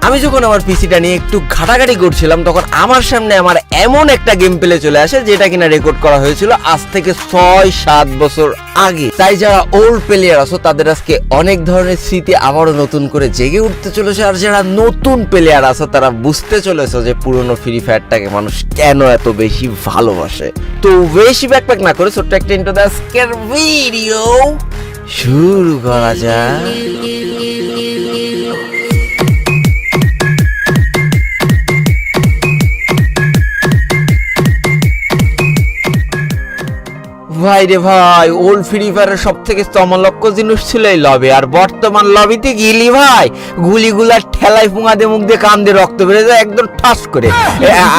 আমি যখন আমার পিসিটা নিয়ে একটু ঘাটাঘাটি করছিলাম তখন আমার সামনে আমার এমন একটা গেম প্লে চলে আসে যেটা কিনা রেকর্ড করা হয়েছিল আজ থেকে 6-7 বছর আগে। তাই যারা ওল্ড প্লেয়ার আছো তাদের আজকে অনেক ধরনের স্মৃতি আবারও নতুন করে জেগে উঠতে চলেছে, আর যারা নতুন প্লেয়ার আছো তারা বুঝতে চলেছে যে পুরনো ফ্রি ফায়ারটাকে মানুষ কেন এত বেশি ভালোবাসে। তো বেশি ব্যাকপ্যাক না করে ছোট্ট একটা ইন্ট্রো দিয়ে আজকের ভিডিও শুরু করা যায়। ভাই রে ভাই, ওল্ড ফ্রি ফায়ারের সব থেকে চমলক্ষ জিনিস ছিল এই লবে, আর বর্তমান লবিতে গিলি ভাই গুলিগুলার ঠেলায় ফুঙা দিয়ে মুখ দিয়ে কান দিয়ে রক্ত বেড়ে যায় একদম ঠাস করে।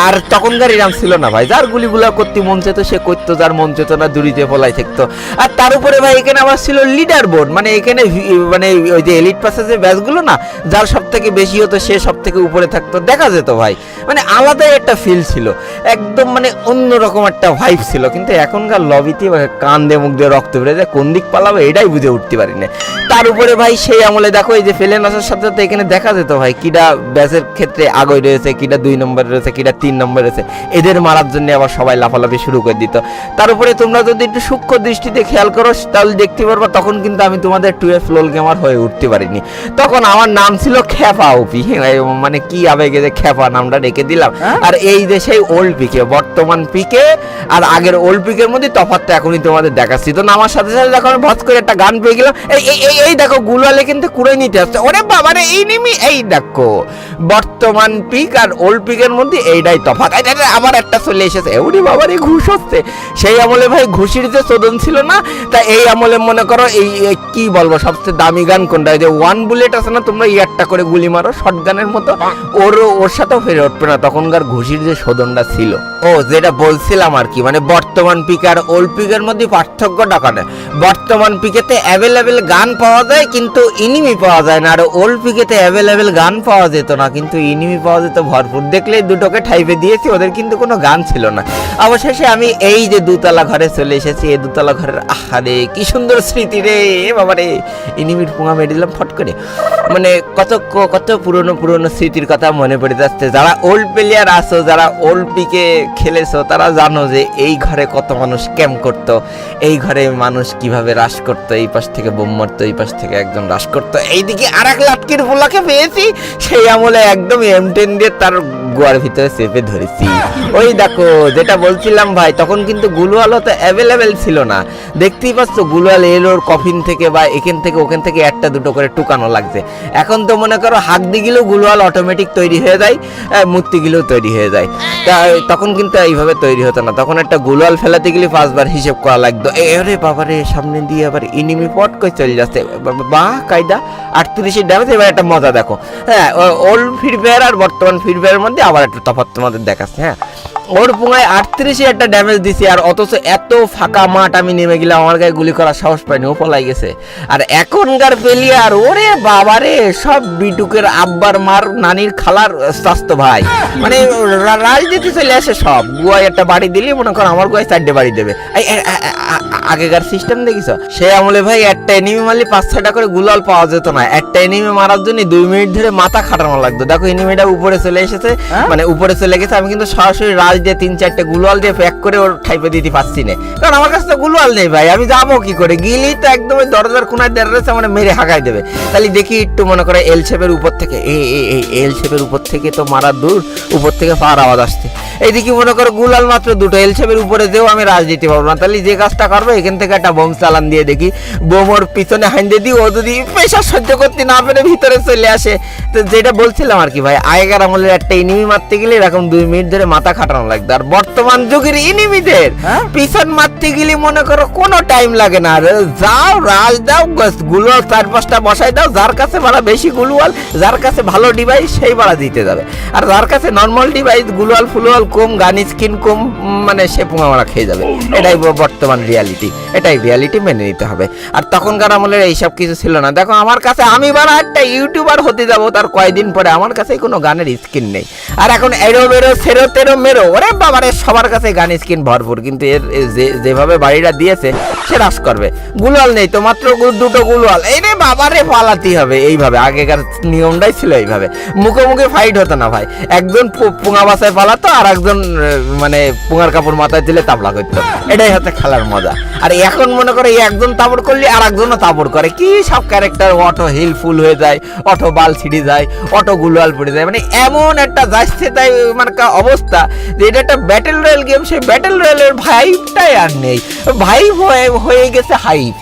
আর তখনকার এরাম ছিল না ভাই, যার গুলিগুলা করতে মন চেত সে করতো, যার মন চেত না দূরিতে পলাই থাকতো। আর তার উপরে ভাই এখানে আবার ছিল লিডার বোর্ড, মানে এখানে মানে ওই যে এলিট পাসে যে ব্যাচগুলো না, যার সব থেকে বেশি হতো সে সব থেকে উপরে থাকতো, দেখা যেত ভাই, মানে আলাদাই একটা ফিল ছিল, একদম মানে অন্যরকম একটা ভাইব ছিল। কিন্তু এখনকার লবিতে কান দিয়ে মুখ দিয়ে রক্ত বেড়ে যায়, কোন দিক পালাবে এটাই বুঝে উঠতে পারি না। তার উপরে ভাই সেই আমলে দেখো এই যে ফেলেন আসার সাথে সাথে এখানে দেখা যেত ভাই কিটা ব্যাচের ক্ষেত্রে আগে রয়েছে, কিটা 2 নম্বরে রয়েছে, কিটা 3 নম্বরে রয়েছে, এদের মারার জন্য আবার সবাই লাফালাফি শুরু করে দিত। তার উপরে তোমরা যদি একটু সূক্ষ্ম দৃষ্টিতে খেয়াল করো তাহলে দেখতে পারবা তখন কিন্তু আমি তোমাদের 2F লোল গেমার হয়ে উঠতে পারিনি। তখন আমার নাম ছিল খেপা ওপি, মানে কি আবেগে যে খেপা নামটা রেখে দিলাম। আর এই যে সেই ওল্ড পিকে, বর্তমান পিকে আর আগের ওল্ড পিকের মধ্যে তফাৎটা এখনই তোমাদের দেখাচ্ছি। তো আমার সাথে সাথে দেখো আমি ভজ করে একটা গান পেয়ে গেলাম, এই দেখো গুলালে কিন্তু কুড়ে নিতে আসছে, ওরে বাবা রে এই নিমি, এই দেখো বর্তমান পিক আর ওল্ড পিকের মধ্যে এইটাই তফাৎ। আবার একটা চলে এসেছে, ওরে বাবা রে ঘুষ হচ্ছে। সেই আমলে ভাই ঘুষির যে চোদন ছিল না, তা এই আমলে মনে করো এই কি বলবো সবচেয়ে দামি গান কোনটা, যে 1 বুলেট আছে না, তোমরা একটা করে গুলি মারো শর্ট গানের মতো, ওর সাথেও ফেরে উঠবে না। তখনকার ঘুষির যে শোধনটা ছিল, ও যেটা বলছিলাম আর কি, মানে বর্তমান পিক আর ওল্ড পিকের মধ্যে পার্থক্যটা কাটে। বর্তমান পিকেতে অ্যাভেলেবেল গান পাওয়া যায় কিন্তু ইনিমি পাওয়া যায় না, আর ওল্ড পিকেতে অ্যাভেলেবেল গান পাওয়া যেত না কিন্তু ইনিমি পাওয়া যেত ভরপুর। দেখলে দুটোকে ঠাইপে দিয়েছি, ওদের কিন্তু কোনো গান ছিল না। অবশেষে আমি এই যে দুতলা ঘরে চলে এসেছি, এই দুতলা ঘরের আহারে কি সুন্দর স্মৃতি রে বাবা রে, ইনিমির পুঙা মেরে দিলাম ফট করে। মানে কত পুরনো স্মৃতির কথা মনে পড়ে যাচ্ছে। যারা ওল্ড প্লেয়ার আছো, যারা ওল্ড পিকে খেলেছো তারা জানো যে এই ঘরে কত মানুষ ক্যাম্প করতো, এই ঘরে মানুষ কিভাবে রাশ করতো, এই পাশ থেকে বোম মারতো, এই পাশ থেকে একজন রাশ করতো, এইদিকে আর এক লাটকির পোলাকে পেয়েছি সেই আমলে একদম M10 দিয়ে তার গোয়ার ভিতরে চেপে ধরেছি। ওই দেখো যেটা বলছিলাম ভাই, তখন কিন্তু গুলওয়ালও তো অ্যাভেলেবেল ছিল না, দেখতেই পাচ্ছ গুলওয়াল এলোর কফিন থেকে বা এখান থেকে ওখান থেকে একটা দুটো করে টুকানো লাগছে। এখন তো মনে করো হাক দিগিলেও গুলওয়াল অটোমেটিক তৈরি হয়ে যায়, মূর্তি গিলেও তৈরি হয়ে যায়। তখন কিন্তু এইভাবে তৈরি হতো না, তখন একটা গুলওয়াল ফেলাতে গেলে 5 বার হিসেব করা লাগতো। এরে বাবারে সামনে দিয়ে আবার ইনিমি পট করে চলে যাচ্ছে, বাহ কায়দা 38 ড্যামেজ। এবার একটা মজা দেখো, হ্যাঁ ওল্ড ফ্রি ফায়ার আর বর্তমান ফ্রি ফায়ারের মধ্যে আবার একটা তফাৎ তোমাদের দেখাচ্ছে। হ্যাঁ ওর পুঙ্গায় 38 একটা ড্যামেজ দিছি, আর অথচ এত ফাঁকা মাঠ আমি নেমে গেলাম, আমার গায়ে গুলি করার সাহস পাইনি, ও পলাই গেছে। আর এখনকার প্লেয়ার ওরে বাবারে সব বিটুকের আব্বার মার নানির খালার স্বাস্থ্য ভাই, মানে রাজনীতি চলে আসে সব। গুয়ায় একটা বাড়ি দিলি মনে করো আমার গুয়ায় 4টে বাড়ি দেবে। আগেকার সিস্টেম দেখিস, সে আমলে ভাই একটা এনিমি মারলে 5-6টা করে গুলাল পাওয়া যেত না, একটা এনিমি মারার জন্য 2 মিনিট ধরে মাথা খাটানো লাগতো। দেখো এনিমিটা উপরে চলে এসেছে, মানে উপরে চলে গেছে, আমি কিন্তু সরাসরি রাজ দিয়ে 3-4টে গুলওয়াল দিয়ে প্যাক করে ওর টাইপে দিতে পারছি না, কারণ আমার কাছে তো গুলওয়াল নেই ভাই। আমি যাবো কি করে, গিলি তো একদম দরজার কোনায় দাঁড়িয়েছে, মানে মেরে হাঁকাই দেবে। তাহলে দেখি একটু মনে করে এল শেপের উপর থেকে, এই এল শেপের উপর থেকে তো মারার দূর, উপর থেকে পাওয়ার আওয়াজ আসছে। এইদিকে মনে করো গুলাল মাত্র 2টো, এল শেপের উপরে যেও আমি রাজ দিতে পারবো না। তাহলে যে কাজটা করবো এখান থেকে একটা বোম চালান দিয়ে দেখি, বোমর পিছনে হাইন্দে দিই, ও যদি পেশা সহ্য করতে না পেরে ভিতরে চলে আসে। তো যেটা বলছিলাম আর কি ভাই, আগেকার আমলের একটা এনিমি মারতে গেলে এরকম 2 মিনিট ধরে মাথা খাটানো লাগতো, আর বর্তমান যুগের এনিমিদের পিছন মারতে গেলে মনে করো কোনো টাইম লাগে না, যাও রাজ দাও, গুলোয়াল 4-5টা বসাই দাও, যার কাছে ভাড়া বেশি গুলোয়াল, যার কাছে ভালো ডিভাইস সেই ভাড়া দিতে যাবে, আর যার কাছে নর্মাল ডিভাইস গুলোয়াল ফুলোয়াল কম, গান স্কিন কম, মানে সে পুঙা মারা খেয়ে যাবে। এটাই বর্তমান রিয়ালিটি, এটাই রিয়ালিটি মেনে নিতে হবে। আর তখনকার আমলের এইসব কিছু ছিল না। দেখো আমার কাছে, আমি বারা একটা ইউটিউবার হতে যাবো তার কয়েকদিন পরে আমার কাছে কোনো গানের স্কিন নেই, আর এখন এরো বেরো সেরো তেরো মেরো, ওরে বাবারে সবার কাছে গান স্কিন ভরপুর, কিন্তু এর যেভাবে বাড়িটা দিয়েছে সে রাস করবে। গুলাল নেই তো, মাত্র দুটো গুলাল, এই রে বাবারে পালাতে হবে এইভাবে। আগেকার নিয়মটাই ছিল এইভাবে, মুখোমুখি ফাইট হতো না ভাই, একজন পুঙা বাসায় পালাতো আর একজন মানে পুঙার কাপড় মাথায় দিলে তাবলা করতো, এটাই হচ্ছে খেলার মজা। আর এখন মনে করে একজন তাবড় করলে আর একজনও তাবড় করে, কি সব ক্যারেক্টার অটো হিল ফুল হয়ে যায়, অটো বাল ছিঁড়ে যায়, অটো গুলাল পড়ে যায়, মানে এমন একটা যাচ্ছে তাই মানে অবস্থা যে এটা একটা ব্যাটেল রয়্যাল গেম, সেই ব্যাটেল রয়্যালের ভাইবটাই আর নেই, ভাইব হয়ে গেছে হাইপ।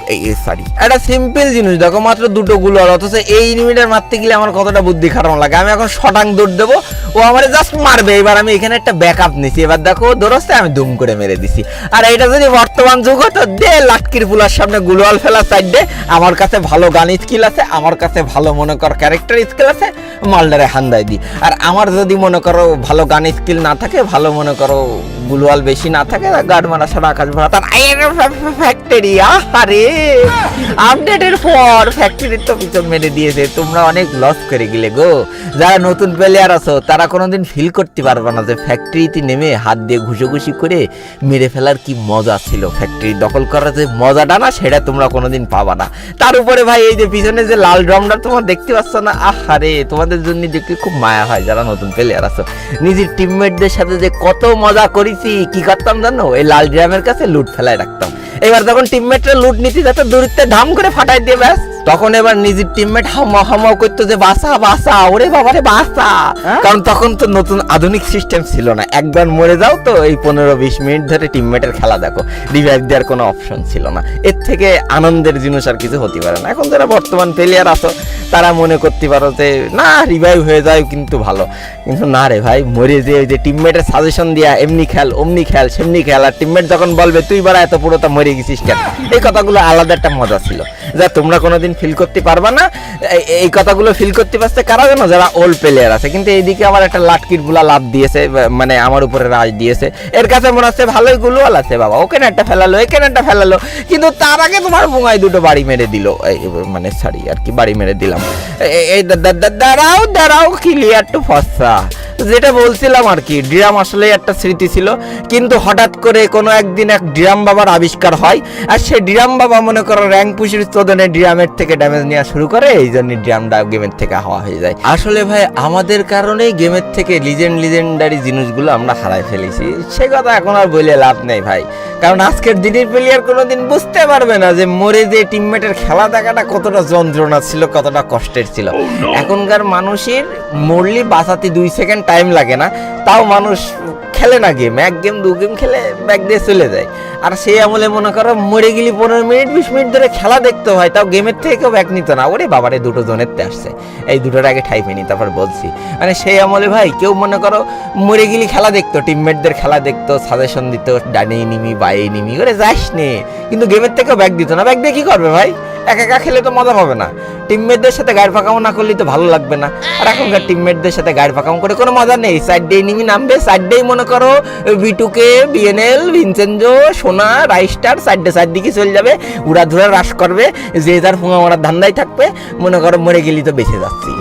সরি, একটা সিম্পল জিনিস দেখো, মাত্র দুটো গুলাল, অথচ এই এনিমিটার মারতে গেলে আমার কতটা বুদ্ধি খারাপ লাগে। আমি এখন শটাং দৌড় দেবো, ও আমার জাস্ট মারবে, এবার আমি এখানে একটা ব্যাকআপ নিছি, এবার দেখো দৌড়াচ্ছে, আমি দুম করে মেরে দিছি। আর এটা যদি বর্তমান যুগ হতো, দে লাটকির ফুলার সামনে গুলাল ফেলা সাইড দে, আমার কাছে ভালো গান স্কিল আছে, আমার কাছে ভালো মনে কর ক্যারেক্টার স্কিল আছে, মালদারে হান্দায় দি। আর আমার যদি মনে করো ভালো গান স্কিল না থাকে, ভালো মনে করো গুলওয়াল বেশি না থাকে, গার্ড মারা সারা আকাশ ভরা তার ফ্যাক্টরি। আরে আপডেটের পর ফ্যাক্টরির তো পিছন মেরে দিয়েছে, তোমরা অনেক লস করে গেলে গো। যারা নতুন প্লেয়ার আছো তারা কোনোদিন ফিল করতে পারবে না যে ফ্যাক্টরিতে নেমে হাত দিয়ে ঘুষোঘুষি করে মেরে ফেলার কি মজা ছিল, ফ্যাক্টরি দখল করার যে মজাটা না, সেটা তোমরা কোনোদিন পাবা না। তার উপরে ভাই এই যে পিছনে যে লাল ড্রামটা তোমরা দেখতে পাচ্ছ না, আহারে তোমাদের জন্য দেখতে খুব মায়া হয় যারা নতুন প্লেয়ার আছো। নিজের টিমমেটদের সাথে যে কত মজা করেছি, কি করতাম জানো, এই লাল ড্রামের কাছে লুট ফেলায় রাখতাম, এবার যখন টিমমেটরা লুট নিতে যেত দূরত্বে ধাম করে ফাটাই দিয়ে ব্যাস, তখন এবার নিজের টিমমেট হামাও করতো যে বাসা বাসা, ওরে বাবারে বাসা। কারণ তখন তো নতুন আধুনিক সিস্টেম ছিল না, একবার মরে যাও তো এই 15-20 মিনিট ধরে টিমমেটের খেলা দেখো, রিভাইভ দেওয়ার কোনো অপশন ছিল না। এর থেকে আনন্দের জিনিস আর কিছু হতে পারে না। এখন যারা বর্তমান প্লেয়ার আছো তারা মনে করতে পারো যে না রিভাইভ হয়ে যায় কিন্তু ভালো, কিন্তু না রে ভাই, মরে যে ওই যে টিমমেটের সাজেশন দিয়া এমনি খেল অমনি খেল সেমনি খেল, আর টিমমেট যখন বলবে তুই বারা এত পুরোটা মরে গেছিস কেন, এই কথাগুলো আলাদা একটা মজা ছিল, যা তোমরা কোনোদিন ফিল করতে পারবা না। এই কথাগুলো ফিল করতে পারছে কারা জানো, যারা ওল্ড প্লেয়ার আছে। কিন্তু এইদিকে আমার একটা লাটকির বুলা লাভ দিয়েছে, মানে আমার উপরে রাজ দিয়েছে, এর কাছে মনে হচ্ছে ভালোই গুলোয়াল আছে বাবা, ওকে না একটা ফেলালো এখানে একটা ফেলালো, কিন্তু তার আগে তোমার বোঙায় দুটো বাড়ি মেরে দিল, মানে সরি আর কি বাড়ি মেরে দিলাম। এই দাঁড়াও ক্লিয়ার টু ফসা, যেটা বলছিলাম আর কি, ড্রাম আসলে একটা স্মৃতি ছিল, কিন্তু হঠাৎ করে কোনো একদিন এক ড্রাম বাবার আবিষ্কার হয়, আর সেই ড্রাম বাবা মনে করো র্যাঙ্ক পুষির চোদনে ড্রামের থেকে ড্যামেজ নেওয়া শুরু করে, এই জন্য ড্রামটা গেমের থেকে হাওয়া হয়ে যায়। আসলে ভাই আমাদের কারণেই গেমের থেকে লিজেন্ডারি জিনিসগুলো আমরা হারাই ফেলেছি, সে কথা এখন আর বলে লাভ নেই ভাই, কারণ আজকের দিনের প্লেয়ার কোনোদিন বুঝতে পারবে না যে মরে যে টিমমেটের খেলা দেখাটা কতটা যন্ত্রণা ছিল, কতটা কষ্টের ছিল। এখনকার মানুষের মরলি বাঁচাতে 2 সেকেন্ড টাইম লাগে না, তাও মানুষ খেলে না গেম, 1 গেম 2 গেম খেলে ব্যাক দিয়ে চলে যায়। আর সেই আমলে মনে করো মরে গেলি 15 মিনিট 20 মিনিট ধরে খেলা দেখতে হয়, তাও গেমের থেকে কেউ ব্যাক নিত না, ওরে বাবারে দুটো জনেরতে আসছে, এই দুটোর আগে ঠাই পেনি তারপর বলছি। মানে সেই আমলে ভাই কেউ মনে করো মরে গেলি খেলা দেখতো, টিমমেটদের খেলা দেখতো, সাজেশন দিত, ডানে নিমি বাই নিমি করে যাস নে, কিন্তু গেমের থেকেও ব্যাক দিত না। ব্যাক দিয়ে কি করবে ভাই, একা খেলে তো মজা পাবে না, টিমমেটদের সাথে গায়ের ফাঁকামো না করলে তো ভালো লাগবে না। আর এখনকার টিমমেটদের সাথে গায়ের ফাঁকামো করে কোনো মজা নেই, সাইড ডে নিমি নামবে, সাইড ডেই মনে করো বিটুকে বিএনএল ভিনসেনজো সোনা রাইস্টার সাইড দিকে চলে যাবে, উড়া ধুরা রাশ করবে, যে যার ফুঙা মারার ধান্দাই থাকবে, মনে করো মরে গেলি তো বেঁচে যাচ্ছি।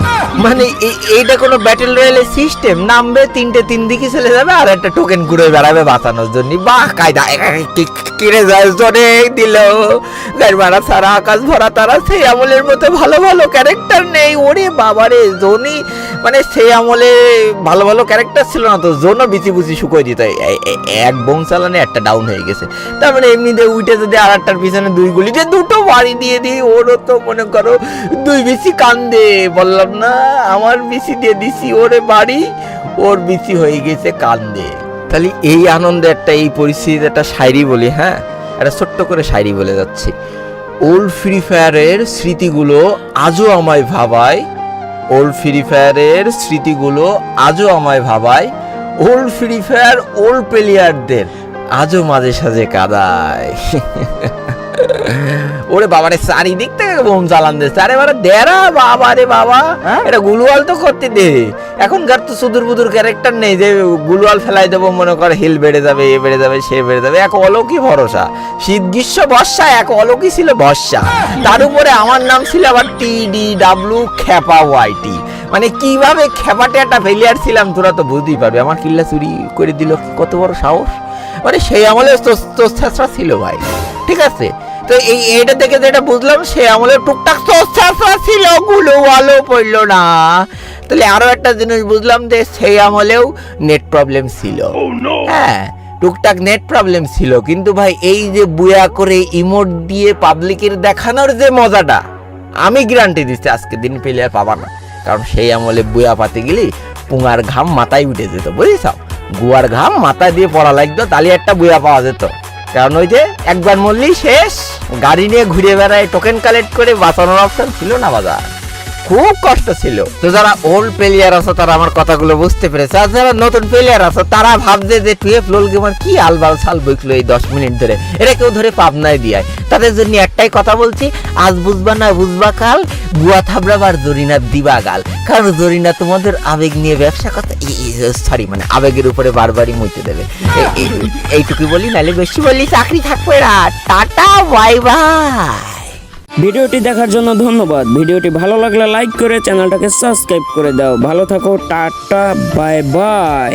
মানে এইটা কোনো ব্যাটেল রয়্যালের সিস্টেম, নামবে 3 দিকে চলে যাবে, আর একটা টোকেন ঘুরে বেড়াবে বাঁচানোর জন্য। বাহ কায়দা কিরে যায় জনে দিল, গাড়ি মারা সারা আকাশ ভরা তারা, সেই আমলের মতো ভালো ভালো ক্যারেক্টার নেই। ওরে বাবারে জোনই মানে সেই আমলে ভালো ভালো ক্যারেক্টার ছিল না তো, জোনও বিচি বুচি শুকোয় দিত, এক বোম চালানে একটা ডাউন হয়ে গেছে, তার মানে এমনিতে উঠে যদি আর একটার পিছনে 2 গুলি দিয়ে 2টো বাড়ি দিয়ে দিই, ওরও তো মনে করো 2 বিচি কান্দে, বললাম না আমার বিচি দিয়ে দিছি ওরে বাড়ি, ওর বিচি হয়ে গেছে কান্দে। তাহলে এই আনন্দে একটা এই পরিস্থিতিতে একটা শায়রি বলি, হ্যাঁ একটা ছোট্ট করে শায়রি বলে যাচ্ছি। ওল্ড ফ্রি ফায়ারের স্মৃতিগুলো আজও আমায় ভাবায়, ওল্ড ফ্রি ফায়ারের স্মৃতিগুলো আজও আমায় ভাবায়, ওল্ড ফ্রি ফায়ার ওল্ড প্লেয়ারদের আজও মাঝে সাঝে কাদায়। ওরে বাবারে চারিদিক থেকে বোম চালান দিচ্ছে, আরে বাবা দেরা বাবা রে বাবা, এটা গুলওয়াল তো করতে দে, এখনকার তো সুদূর বুদুর ক্যারেক্টার নেই যে গুলওয়াল ফেলাই দেবো, মনে করে হিল বেড়ে যাবে, এ বেড়ে যাবে, সে বেড়ে যাবে, এক অলৌকিক ভরসা, শীত গ্রীষ্ম বর্ষা এক অলৌকিক ছিল ভরসা। তার উপরে আমার নাম ছিল আবার TDW খেপা ওয়াইটি, মানে কিভাবে খেপাটে একটা ফেলিয়ার ছিলাম তোরা তো বুঝতেই পারবে। আমার কিল্লা চুরি করে দিল, কত বড় সাহস। মানে সেই আমলে চেষ্টা ছিল ভাই, ঠিক আছে। তো এইটা দেখে যেটা বুঝলাম, সে আমলে টুকটাক চেষ্টা ছিল, গুলো ভালো পড়লো না। তাহলে আরো একটা জিনিস বুঝলাম যে সেই আমলেও নেট প্রবলেম ছিল। হ্যাঁ, টুকটাক নেট প্রবলেম ছিল, কিন্তু ভাই এই যে বুয়া করে ইমোট দিয়ে পাবলিকের দেখানোর যে মজাটা, আমি গ্যারান্টি দিচ্ছি আজকে দিন পেলে আর পাবা না। কারণ সেই আমলে বুয়া পাতে গেলে পুঙার ঘাম মাথায় উঠে যেত, বুঝেছ? গুয়ার ঘাম মাথায় দিয়ে পড়া লাগতো, তাহলে একটা বুয়া পাওয়া যেত। কারণ ওই যে একবার মরলেই শেষ, গাড়ি নিয়ে ঘুরে বেড়ায়, টোকেন কালেক্ট করে বাঁচানোর অপশন ছিল না বাজার, খুব কষ্ট ছিল। তো যারা ওল্ড প্লেয়ার আছে তারা আমার কথাগুলো বুঝতে পেরেছে, আর যারা নতুন প্লেয়ার আছে তারা ভাবছে যে টুয়েলভ লোল গেমার কি আলবাল সাল বইকলো এই 10 মিনিট ধরে, এটা কেউ ধরে পাবনায় দিয়ে। তাদের জন্য একটাই কথা বলছি, আজ বুঝবা না বুঝবা কাল, গুয়া থাবড়াবার জরিনা দিবা গাল। কারণ জরিনা তোমাদের আবেগ নিয়ে ব্যবসা কথা, সরি মানে আবেগের উপরে বারবারই মুইতে দেবে। এইটুকু বলি, নাহলে বেশি বললি চাকরি থাকবে না। Tata, bye bye. ভিডিওটি দেখার জন্য ধন্যবাদ। ভিডিওটি ভালো লাগলে লাইক করে চ্যানেলটাকে সাবস্ক্রাইব করে দাও। ভালো থাকো, টাটা, বাই বাই।